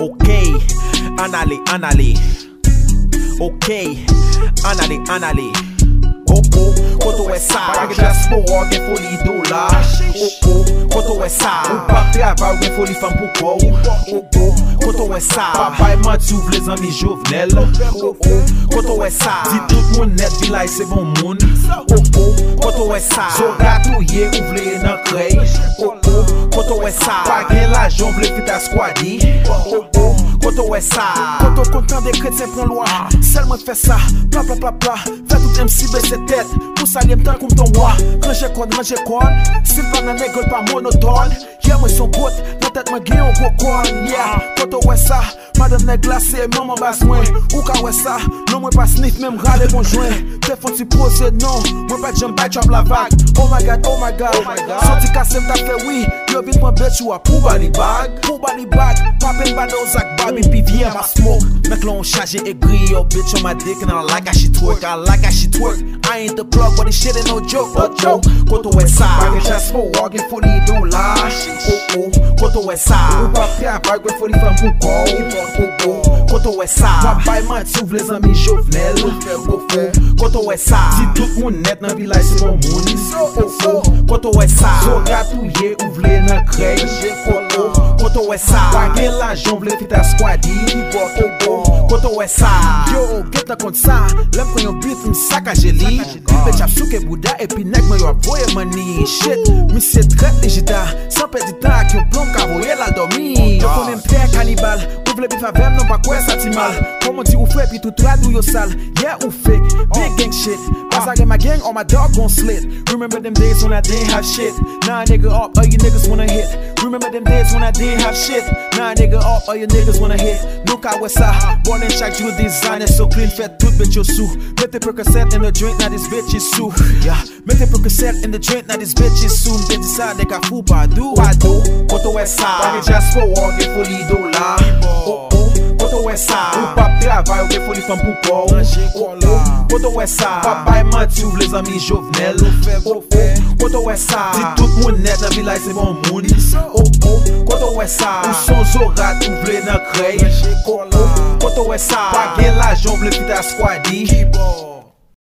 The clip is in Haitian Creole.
Ok, an ale. Ok, an ale. Koto wè sa, Pake diaspora gen foli dola. koto wè sa, Ou pa travay gen foli fam pou kou. koto wè sa, Papay mati ouvle zami Jovenel. koto wè sa, Di tout moun net vilay se bon moun. koto wè sa, So gatouye ouvle nan krey. koto wè sa, Pa gen la jon vle fit a squadi. koto wè sa, Koto kontan de chrétien pran loi. Seulement fè ça, pla pla pla pla. Fè tout MC baisse tête. Pour salir m'tan comme ton roi. Ranger code. S'il pas nan nègre pas monotone. Yeah, moi son pote, dans tête moi gen on gros yeah, koto wè ça. Madame nèg glacé, maman basse moi. Ou ka wè ça, non moi pas sniff même râler bon joint. T'es faut t'y poser non, moi pas jump by drop la vague. Oh my god. Sorti cassé m'ta fait oui. Yo vite moi bête ou a pour bali bag. Papin bado Zach Bobby PVM I smoke. Mec là on charge aigri, yo bitch on my dick and I like how she twerk, I ain't the plug but this shit ain't no joke, koto wè sa, Pake diaspora gen foli dola. koto wè sa, Ou pa travay gen foli fam pou kou. koto wè sa, Papay mati ouvle zami Jovenel. koto wè sa, Di tout moun net nan vilay se bon moun. koto wè sa, So gatouye ouvle nan krey. koto wè sa, Pa gen la jon vle fit a squadi. koto wè sa, Yo, get na kont sa. Lem kon yon beat m saka jeli. Bitch ap souke bouda e pi nek mwen yo ap voye money. Shit, mi se tret legita. San pe di tan ak yon plom ka voye la dormi. Yo konen pre kanibal. Ou vle bif avem non pa kwe sa ti mal. Koman di ou fe pi tout rad ou yo sal. Yeah ou fake, big gang shit. As I get my gang, all my dog gon' slit. Remember them days when I didn't have shit. Now a nigga up, all you niggas wanna hit. Remember them days when I didn't have shit. Now a nigga up, all you niggas wanna hit. Look at what's up. Born in chaque jour designer so clean, fait tout bitch yo sous. Mettez Percocet in the drink, now this bitch is sous. Yeah, mettez Percocet in the drink, now this bitch is sous. M'te ça de ka fou pas do. koto wè sa, Pake diaspora gen foli dola. koto wè sa, Ou pa travay gen foli fam pou kou. koto wè sa, Papay mati ouvle zami Jovenel. koto wè sa, Di tout moun net nan vilay se bon moun. koto wè sa, Ou son zorat ouvle nan krey. koto wè sa, Pa gen la jon vle fit a squadi.